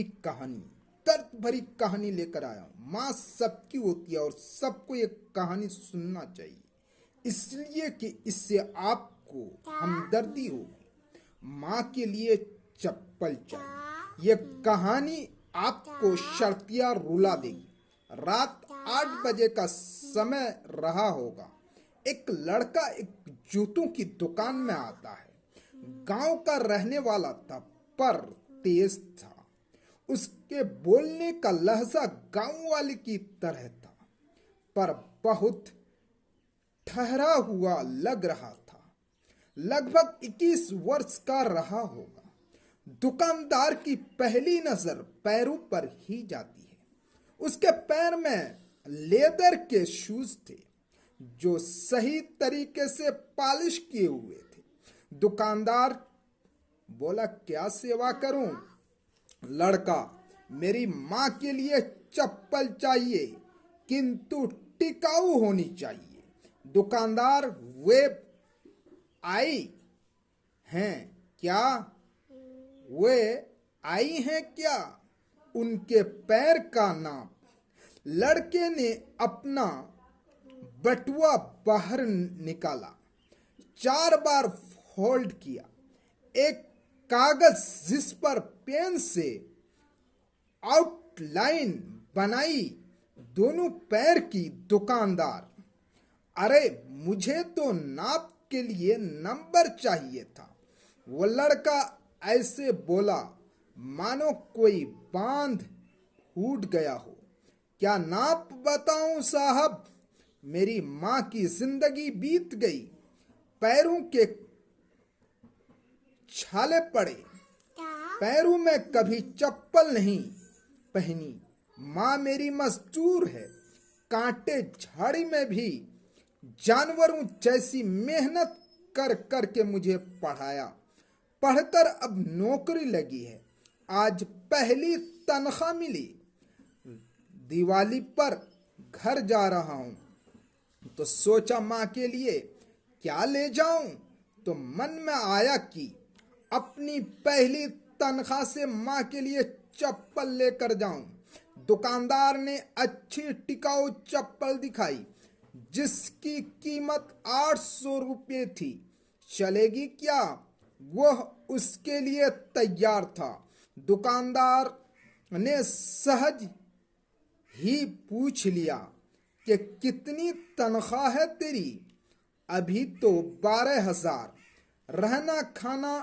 भरी कहानी, दर्द भरी कहानी लेकर आया हूँ। माँ सबकी होती है और सबको ये कहानी सुनना चाहिए, इसलिए कि इससे आपको हमदर्दी होगी। माँ के लिए चप्पल चाहिए। ये कहानी आपको शर्तिया रुला देगी। रात 8 बजे का समय रहा होगा। एक लड़का एक जूतों की दुकान में आता है। गांव का रहने वाला था पर तेज था। उसके बोलने का लहजा गांव वाले की तरह था पर बहुत ठहरा हुआ लग रहा था। लगभग 21 वर्ष का रहा होगा। दुकानदार की पहली नजर पैरों पर ही जाती है। उसके पैर में लेदर के शूज थे जो सही तरीके से पॉलिश किए हुए थे। दुकानदार बोला, क्या सेवा करूं? लड़का, मेरी माँ के लिए चप्पल चाहिए किंतु टिकाऊ होनी चाहिए। दुकानदार, वे आई हैं क्या? वे आई हैं क्या? उनके पैर का नाप। लड़के ने अपना बटुआ बाहर निकाला, 4 बार फोल्ड किया, एक कागज जिस पर पेन से आउटलाइन बनाई दोनों पैर की। दुकानदार, अरे मुझे तो नाप के लिए नंबर चाहिए था। वो लड़का ऐसे बोला मानो कोई बांध फूट गया हो। क्या नाप बताऊं साहब? मेरी माँ की जिंदगी बीत गई, पैरों के छाले पड़े, पैरों में कभी चप्पल नहीं पहनी। माँ मेरी मजदूर है, कांटे झाड़ी में भी जानवरों जैसी मेहनत कर कर के मुझे पढ़ाया। पढ़कर अब नौकरी लगी है, आज पहली तनख्वाह मिली। दिवाली पर घर जा रहा हूं तो सोचा माँ के लिए क्या ले जाऊं, तो मन में आया कि अपनी पहली तनख्वाह से माँ के लिए चप्पल लेकर जाऊं। दुकानदार ने अच्छी टिकाऊ चप्पल दिखाई जिसकी कीमत 800 रुपये थी। चलेगी क्या? वह उसके लिए तैयार था। दुकानदार ने सहज ही पूछ लिया कि कितनी तनख्वाह है तेरी? अभी तो 12,000, रहना खाना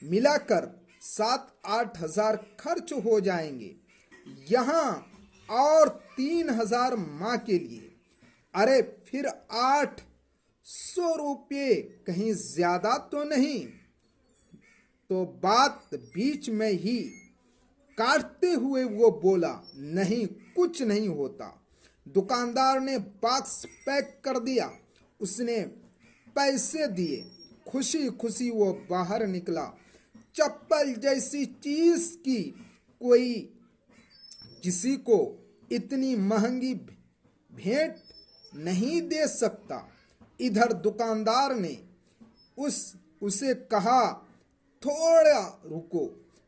मिलाकर 7-8 हजार खर्च हो जाएंगे। यहाँ और 3,000 माँ के लिए। अरे फिर 800 रुपये कहीं ज्यादा तो नहीं? तो बात बीच में ही काटते हुए वो बोला, नहीं कुछ नहीं होता। दुकानदार ने बॉक्स पैक कर दिया, उसने पैसे दिए, खुशी खुशी वो बाहर निकला। चप्पल जैसी चीज की कोई किसी को इतनी महंगी भेंट नहीं दे सकता। इधर दुकानदार ने उसे कहा, थोड़ा रुको।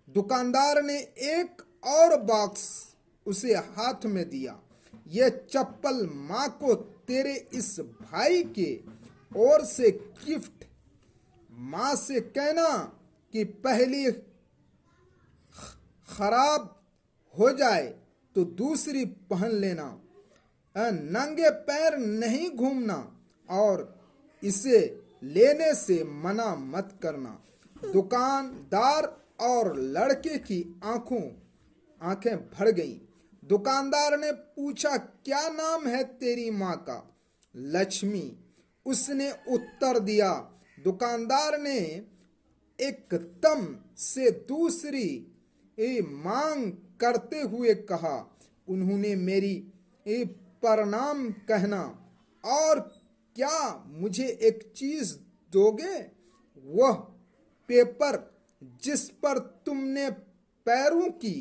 दुकानदार ने एक और बॉक्स उसे हाथ में दिया। ये चप्पल माँ को तेरे इस भाई के ओर से गिफ्ट। माँ से कहना कि पहली खराब हो जाए तो दूसरी पहन लेना, नंगे पैर नहीं घूमना और इसे लेने से मना मत करना। दुकानदार और लड़के की आंखें भर गईं। दुकानदार ने पूछा, क्या नाम है तेरी माँ का? लक्ष्मी, उसने उत्तर दिया। दुकानदार ने एकदम से दूसरी मांग करते हुए कहा, उन्होंने मेरी प्रणाम कहना। और क्या मुझे एक चीज दोगे? वह पेपर जिस पर तुमने पैरों की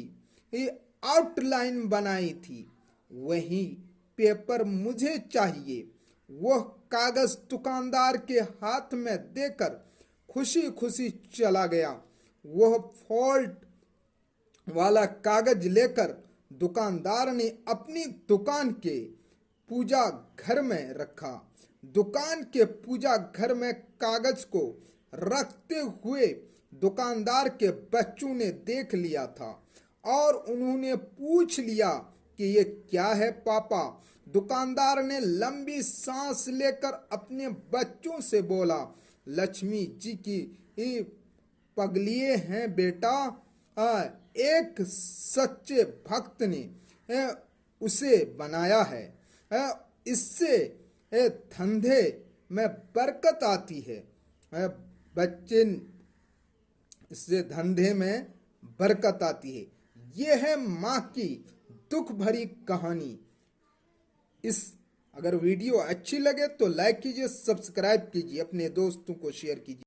आउटलाइन बनाई थी, वही पेपर मुझे चाहिए। वह कागज दुकानदार के हाथ में देकर खुशी खुशी चला गया। वह वाला कागज लेकर दुकानदार ने अपनी दुकान के पूजा घर में रखा। दुकान के पूजा घर में कागज को रखते हुए दुकानदार के बच्चों ने देख लिया था और उन्होंने पूछ लिया कि ये क्या है पापा। दुकानदार ने लंबी सांस लेकर अपने बच्चों से बोला, लक्ष्मी जी की पगलिए हैं बेटा। एक सच्चे भक्त ने उसे बनाया है। इससे धंधे में बरकत आती है। बच्चे, इससे धंधे में बरकत आती है। यह है माँ की दुख भरी कहानी। अगर वीडियो अच्छी लगे तो लाइक कीजिए, सब्सक्राइब कीजिए, अपने दोस्तों को शेयर कीजिए।